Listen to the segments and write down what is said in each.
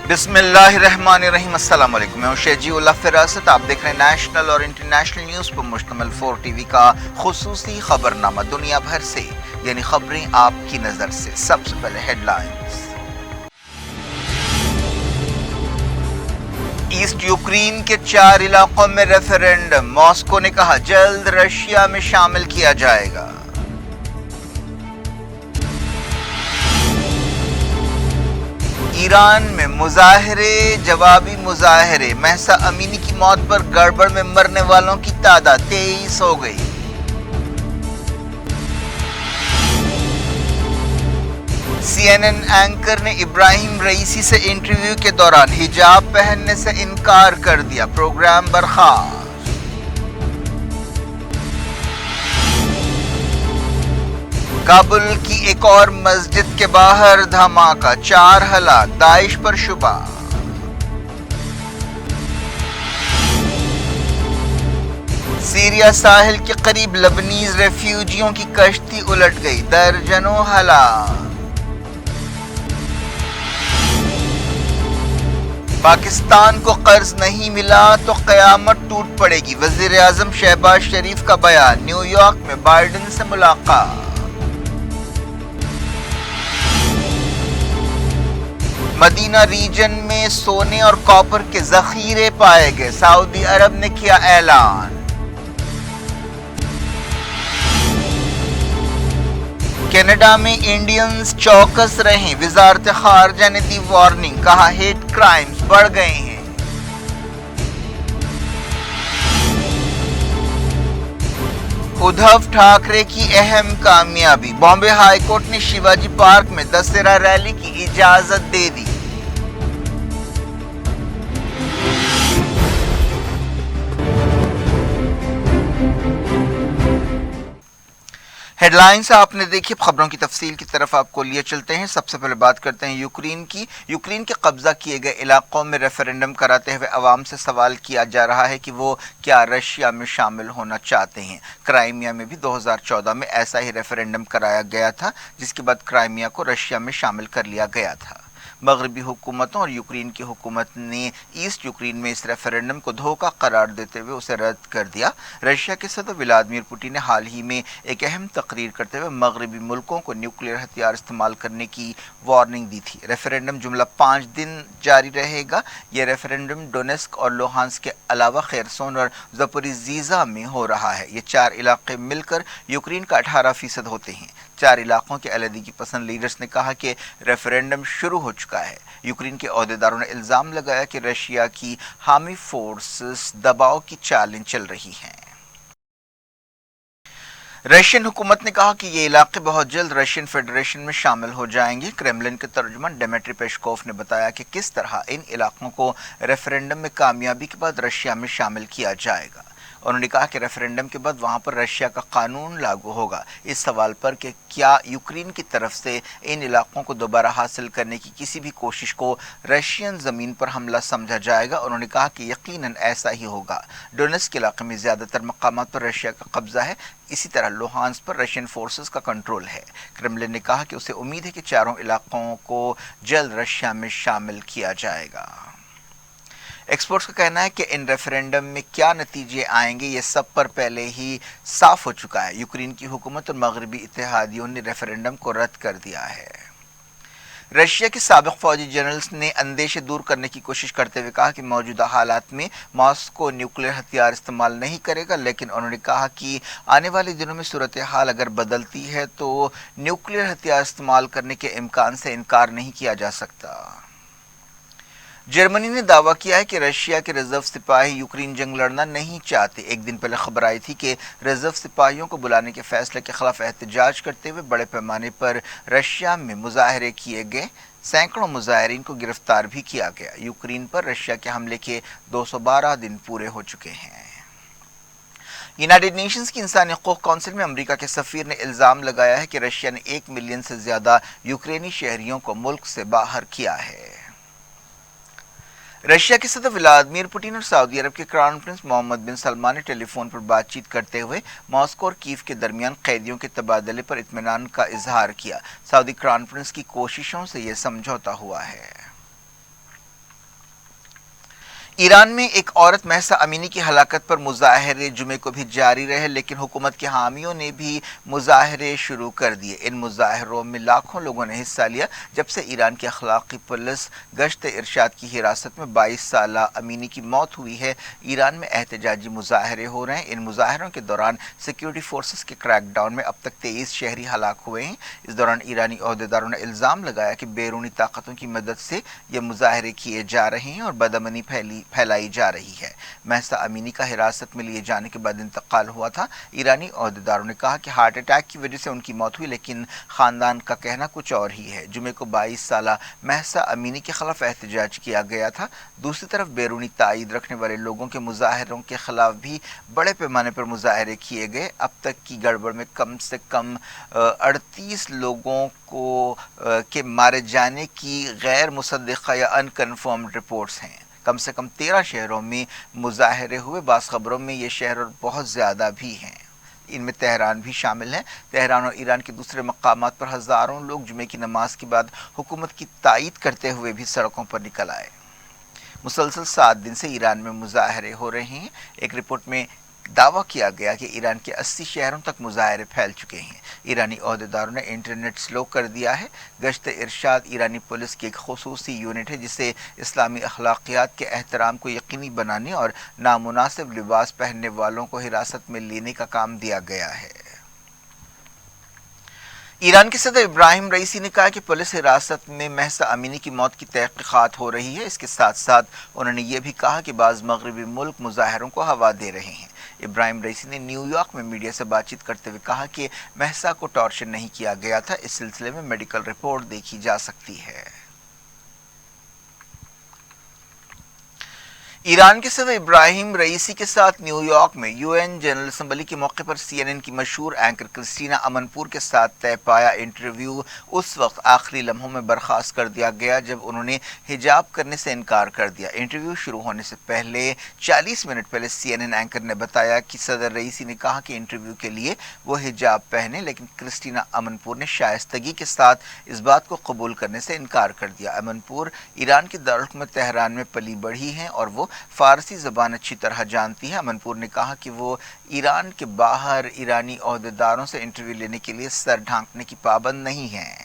بسم اللہ الرحمن الرحیم۔ السلام علیکم، میں ہوں شہجی اللہ فراست۔ آپ دیکھ رہے ہیں نیشنل اور انٹرنیشنل نیوز پر مشتمل 4 ٹی وی کا خصوصی خبرنامہ دنیا بھر سے، یعنی خبریں آپ کی نظر سے۔ سب سے پہلے ہیڈ لائنز۔ ایسٹ یوکرین کے 4 علاقوں میں ریفرنڈم، ماسکو نے کہا جلد رشیا میں شامل کیا جائے گا۔ ایران میں مظاہرے، جوابی مظاہرے، مہسا امینی کی موت پر گڑبڑ میں مرنے والوں کی تعداد 23 ہو گئی۔ سی این این اینکر نے ابراہیم رئیسی سے انٹرویو کے دوران حجاب پہننے سے انکار کر دیا، پروگرام برخاست۔ کابل کی ایک اور مسجد کے باہر دھماکہ، 4 ہلاک، داعش پر شبہ۔ سیریا ساحل کے قریب لبنیز ریفیوجیوں کی کشتی الٹ گئی، درجنوں ہلاک۔ پاکستان کو قرض نہیں ملا تو قیامت ٹوٹ پڑے گی، وزیر اعظم شہباز شریف کا بیان۔ نیو یارک میں بائیڈن سے ملاقات۔ مدینہ ریجن میں سونے اور کاپر کے ذخیرے پائے گئے، سعودی عرب نے کیا اعلان۔ کینیڈا میں انڈینز چوکس رہیں، وزارت خارجہ نے دی وارننگ، کہا ہیٹ کرائمز بڑھ گئے ہیں۔ ادھو ٹھاکرے کی اہم کامیابی، بامبے ہائی کورٹ نے شیواجی پارک میں دسہرہ ریلی کی اجازت دے دی۔ ہیڈ لائنز آپ نے دیکھی، خبروں کی تفصیل کی طرف آپ کو لیے چلتے ہیں۔ سب سے پہلے بات کرتے ہیں یوکرین کی۔ یوکرین کے قبضہ کیے گئے علاقوں میں ریفرنڈم کراتے ہوئے عوام سے سوال کیا جا رہا ہے کہ وہ کیا رشیا میں شامل ہونا چاہتے ہیں۔ کرائمیا میں بھی 2014 میں ایسا ہی ریفرنڈم کرایا گیا تھا، جس کے بعد کرائمیا کو رشیا میں شامل کر لیا گیا تھا۔ مغربی حکومتوں اور یوکرین کی حکومت نے ایسٹ یوکرین میں اس ریفرنڈم کو دھوکہ قرار دیتے ہوئے اسے رد کر دیا۔ رشیا کے صدر ولادیمیر پوٹن نے حال ہی میں ایک اہم تقریر کرتے ہوئے مغربی ملکوں کو نیوکلیئر ہتھیار استعمال کرنے کی وارننگ دی تھی۔ ریفرنڈم جملہ 5 دن جاری رہے گا۔ یہ ریفرنڈم ڈونیسک اور لوہانسک کے علاوہ خیرسون اور زپوریزھیا میں ہو رہا ہے۔ یہ 4 علاقے مل کر یوکرین کا 18% ہوتے ہیں۔ 4 علاقوں کے علیحدگی پسند لیڈرز نے کہا کہ ریفرنڈم شروع ہو چکا ہے۔ یوکرین کے عہدیداروں نے الزام لگایا کہ رشیا کی حامی فورسز دباؤ کی چالیں چل رہی ہیں۔ رشین حکومت نے کہا کہ یہ علاقے بہت جلد رشین فیڈریشن میں شامل ہو جائیں گے۔ کریملن کے ترجمان ڈیمیٹری پیشکوف نے بتایا کہ کس طرح ان علاقوں کو ریفرنڈم میں کامیابی کے بعد رشیا میں شامل کیا جائے گا۔ انہوں نے کہا کہ ریفرنڈم کے بعد وہاں پر رشیا کا قانون لاگو ہوگا۔ اس سوال پر کہ کیا یوکرین کی طرف سے ان علاقوں کو دوبارہ حاصل کرنے کی کسی بھی کوشش کو رشین زمین پر حملہ سمجھا جائے گا، انہوں نے کہا کہ یقیناً ایسا ہی ہوگا۔ ڈونیٹسک علاقے میں زیادہ تر مقامات پر رشیا کا قبضہ ہے، اسی طرح لوہانسک پر رشین فورسز کا کنٹرول ہے۔ کرملن نے کہا کہ اسے امید ہے کہ چاروں علاقوں کو جلد رشیا میں شامل کیا جائے گا۔ ایکسپرٹس کا کہنا ہے کہ ان ریفرنڈم میں کیا نتیجے آئیں گے یہ سب پر پہلے ہی صاف ہو چکا ہے۔ یوکرین کی حکومت اور مغربی اتحادیوں نے ریفرنڈم کو رد کر دیا ہے۔ رشیا کے سابق فوجی جنرلز نے اندیشے دور کرنے کی کوشش کرتے ہوئے کہا کہ موجودہ حالات میں ماسکو نیوکلیئر ہتھیار استعمال نہیں کرے گا، لیکن انہوں نے کہا کہ آنے والے دنوں میں صورتحال اگر بدلتی ہے تو نیوکلیئر ہتھیار استعمال کرنے کے امکان سے انکار نہیں کیا جا سکتا۔ جرمنی نے دعویٰ کیا ہے کہ رشیا کے ریزرو سپاہی یوکرین جنگ لڑنا نہیں چاہتے۔ ایک دن پہلے خبر آئی تھی کہ ریزرو سپاہیوں کو بلانے کے فیصلے کے خلاف احتجاج کرتے ہوئے بڑے پیمانے پر رشیا میں مظاہرے کیے گئے، سینکڑوں مظاہرین کو گرفتار بھی کیا گیا۔ یوکرین پر رشیا کے حملے کے 212 دن پورے ہو چکے ہیں۔ یونائیٹڈ نیشنز کی انسانی حقوق کونسل میں امریکہ کے سفیر نے الزام لگایا ہے کہ رشیا نے 1 ملین سے زیادہ یوکرینی شہریوں کو ملک سے باہر کیا ہے۔ رشیا کے صدر ولادیمیر پوٹن اور سعودی عرب کے کراؤن پرنس محمد بن سلمان نے ٹیلی فون پر بات چیت کرتے ہوئے ماسکو اور کیف کے درمیان قیدیوں کے تبادلے پر اطمینان کا اظہار کیا۔ سعودی کراؤن پرنس کی کوششوں سے یہ سمجھوتا ہوا ہے۔ ایران میں ایک عورت مہسا امینی کی ہلاکت پر مظاہرے جمعے کو بھی جاری رہے، لیکن حکومت کے حامیوں نے بھی مظاہرے شروع کر دیے۔ ان مظاہروں میں لاکھوں لوگوں نے حصہ لیا جب سے ایران کی اخلاقی پولیس گشت ارشاد کی حراست میں 22 سالہ امینی کی موت ہوئی ہے۔ ایران میں احتجاجی مظاہرے ہو رہے ہیں۔ ان مظاہروں کے دوران سیکیورٹی فورسز کے کریک ڈاؤن میں اب تک 23 شہری ہلاک ہوئے ہیں۔ اس دوران ایرانی عہدیداروں نے الزام لگایا کہ بیرونی طاقتوں کی مدد سے یہ مظاہرے کیے جا رہے ہیں اور بدامنی پھیلائی جا رہی ہے۔ مہسا امینی کا حراست میں لیے جانے کے بعد انتقال ہوا تھا۔ ایرانی عہدیداروں نے کہا کہ ہارٹ اٹیک کی وجہ سے ان کی موت ہوئی، لیکن خاندان کا کہنا کچھ اور ہی ہے۔ جمعے کو 22 سالہ مہسا امینی کے خلاف احتجاج کیا گیا تھا۔ دوسری طرف بیرونی تائید رکھنے والے لوگوں کے مظاہروں کے خلاف بھی بڑے پیمانے پر مظاہرے کیے گئے۔ اب تک کی گڑبڑ میں کم سے کم 38 لوگوں کے مارے جانے کی غیر مصدقہ یا ان کنفرمڈ رپورٹس ہیں۔ کم سے کم 13 شہروں میں مظاہرے ہوئے۔ بعض خبروں میں یہ شہر بہت زیادہ بھی ہیں، ان میں تہران بھی شامل ہے۔ تہران اور ایران کے دوسرے مقامات پر ہزاروں لوگ جمعے کی نماز کے بعد حکومت کی تائید کرتے ہوئے بھی سڑکوں پر نکل آئے۔ مسلسل 7 دن سے ایران میں مظاہرے ہو رہے ہیں۔ ایک رپورٹ میں دعویٰ کیا گیا کہ ایران کے 80 شہروں تک مظاہرے پھیل چکے ہیں۔ ایرانی عہدیداروں نے انٹرنیٹ سلو کر دیا ہے۔ گشت ارشاد ایرانی پولیس کی ایک خصوصی یونٹ ہے جسے اسلامی اخلاقیات کے احترام کو یقینی بنانے اور نامناسب لباس پہننے والوں کو حراست میں لینے کا کام دیا گیا ہے۔ ایران کے صدر ابراہیم رئیسی نے کہا کہ پولیس حراست میں مہسا امینی کی موت کی تحقیقات ہو رہی ہے۔ اس کے ساتھ ساتھ انہوں نے یہ بھی کہا کہ بعض مغربی ملک مظاہروں کو ہوا دے رہے ہیں۔ ابراہیم رئیسی نے نیو یارک میں میڈیا سے بات چیت کرتے ہوئے کہا کہ مہسا کو ٹارچر نہیں کیا گیا تھا۔ اس سلسلے میں میڈیکل رپورٹ دیکھی جا سکتی ہے۔ ایران کے صدر ابراہیم رئیسی کے ساتھ نیو یارک میں یو این جنرل اسمبلی کے موقع پر سی این این کی مشہور اینکر کرسٹینا امن پور کے ساتھ طے پایا انٹرویو اس وقت آخری لمحوں میں برخاست کر دیا گیا جب انہوں نے حجاب کرنے سے انکار کر دیا۔ انٹرویو شروع ہونے سے پہلے 40 منٹ پہلے سی این این اینکر نے بتایا کہ صدر رئیسی نے کہا کہ انٹرویو کے لیے وہ حجاب پہنے، لیکن کرسٹینا امن پور نے شائستگی کے ساتھ اس بات کو قبول کرنے سے انکار کر دیا۔ امن پور ایران کے دارالحکومت تہران میں پلی بڑھی ہیں اور وہ فارسی زبان اچھی طرح جانتی ہے۔ امن پور نے کہا کہ وہ ایران کے باہر ایرانی عہدیداروں سے انٹرویو لینے کے لیے سر ڈھانکنے کی پابند نہیں ہیں۔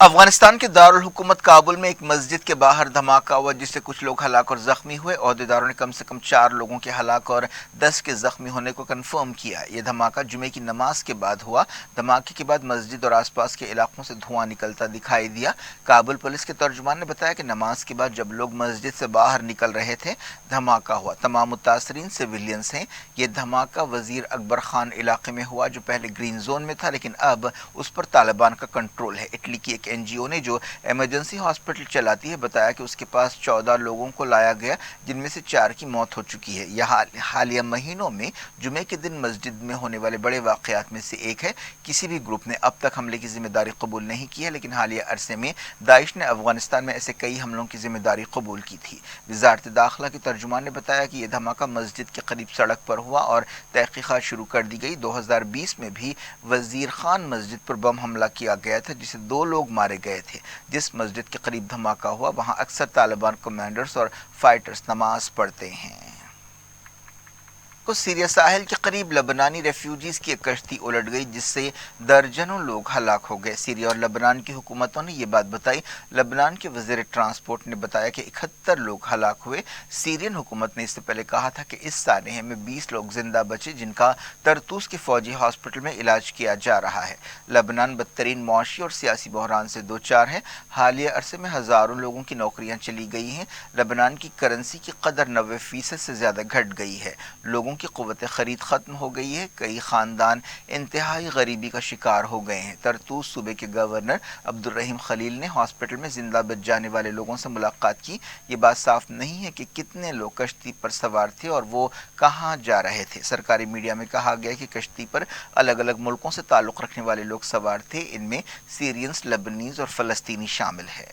افغانستان کے دارالحکومت کابل میں ایک مسجد کے باہر دھماکہ ہوا جس سے کچھ لوگ ہلاک اور زخمی ہوئے۔ عہدیداروں نے کم سے کم 4 لوگوں کے ہلاک اور 10 کے زخمی ہونے کو کنفرم کیا۔ یہ دھماکہ جمعے کی نماز کے بعد ہوا۔ دھماکے کے بعد مسجد اور آس پاس کے علاقوں سے دھواں نکلتا دکھائی دیا۔ کابل پولیس کے ترجمان نے بتایا کہ نماز کے بعد جب لوگ مسجد سے باہر نکل رہے تھے دھماکہ ہوا۔ تمام متاثرین سویلینز ہیں۔ یہ دھماکہ وزیر اکبر خان علاقے میں ہوا جو پہلے گرین زون میں تھا لیکن اب اس پر طالبان کا کنٹرول ہے۔ اٹلی کی ایک این جی او نے جو ایمرجنسی ہاسپٹل چلاتی ہے بتایا کہ اس کے پاس 14 لوگوں کو لایا گیا جن میں سے 4 کی موت ہو چکی ہے۔ یہ حالیہ مہینوں میں جمعے کے دن مسجد میں ہونے والے بڑے واقعات میں سے ایک ہے۔ کسی بھی گروپ نے اب تک حملے کی ذمہ داری قبول نہیں کی ہے، لیکن حالیہ عرصے میں داعش نے افغانستان میں ایسے کئی حملوں کی ذمہ داری قبول کی تھی۔ وزارت داخلہ کے ترجمان نے بتایا کہ یہ دھماکہ مسجد کے قریب سڑک پر ہوا اور تحقیقات شروع کر دی گئی۔ 2020 میں بھی وزیر خان مسجد پر بم حملہ کیا گیا تھا جسے 2 لوگ مارے گئے تھے۔ جس مسجد کے قریب دھماکہ ہوا وہاں اکثر طالبان کمانڈرز اور فائٹرز نماز پڑھتے ہیں۔ سیریا ساحل کے قریب لبنانی ریفیوجیز کی ایک کشتی الٹ گئی جس سے درجنوں لوگ ہلاک ہو گئے۔ سیریا اور لبنان کی حکومتوں نے یہ بات بتائی۔ لبنان کے وزیر ٹرانسپورٹ نے بتایا کہ 71 لوگ ہلاک ہوئے۔ سیرین حکومت نے اس سے پہلے کہا تھا کہ اس سانحے میں 20 لوگ زندہ بچے جن کا طرطوس کے فوجی ہاسپٹل میں علاج کیا جا رہا ہے۔ لبنان بدترین معاشی اور سیاسی بحران سے دوچار ہے۔ حالیہ عرصے میں ہزاروں لوگوں کی نوکریاں چلی گئی ہیں۔ لبنان کی کرنسی کی قدر 90% سے زیادہ گھٹ گئی ہے۔ لوگوں کی قوت خرید ختم ہو گئی ہے۔ کئی خاندان انتہائی غریبی کا شکار ہو گئے ہیں۔ طرطوس صوبے کے گورنر عبدالرحیم خلیل نے ہاسپٹل میں زندہ بچ جانے والے لوگوں سے ملاقات کی۔ یہ بات صاف نہیں ہے کہ کتنے لوگ کشتی پر سوار تھے اور وہ کہاں جا رہے تھے۔ سرکاری میڈیا میں کہا گیا کہ کشتی پر الگ الگ ملکوں سے تعلق رکھنے والے لوگ سوار تھے۔ ان میں سیرینز، لبنانیز اور فلسطینی شامل ہے۔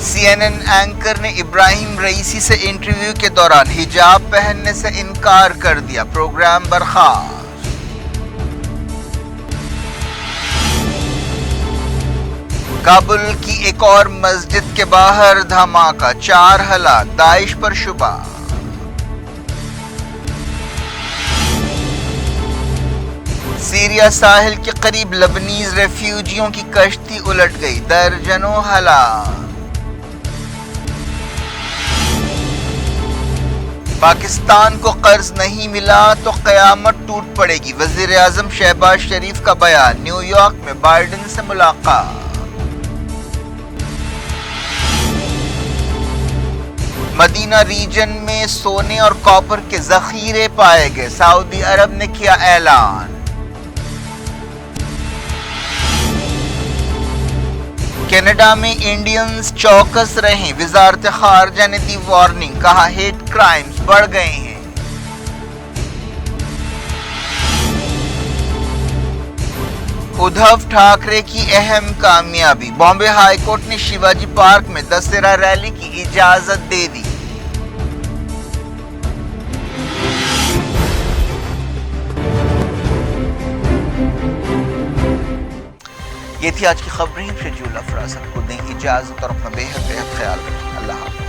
CNN اینکر نے ابراہیم رئیسی سے انٹرویو کے دوران حجاب پہننے سے انکار کر دیا، پروگرام برخاست۔ کابل کی ایک اور مسجد کے باہر دھماکہ، 4 ہلاک، داعش پر شبہ۔ سیریا ساحل کے قریب لبنیز ریفیوجیوں کی کشتی الٹ گئی، درجنوں ہلاک۔ پاکستان کو قرض نہیں ملا تو قیامت ٹوٹ پڑے گی، وزیر اعظم شہباز شریف کا بیان، نیو یارک میں بائیڈن سے ملاقات۔ مدینہ ریجن میں سونے اور کاپر کے ذخیرے پائے گئے، سعودی عرب نے کیا اعلان۔ کینیڈا میں انڈینز چوکس رہیں، وزارت خارجہ نے دی وارننگ، کہا ہیٹ کرائمز بڑھ گئے ہیں۔ ادھو ٹھاکرے کی اہم کامیابی، بامبے ہائی کورٹ نے شیواجی پارک میں دسہرہ ریلی کی اجازت دے دی۔ یہ تھی آج کی خبریں، شجیع الافراز کو دیں اجازت اور اپنا بے حد خیال رکھیں۔ اللہ حافظ۔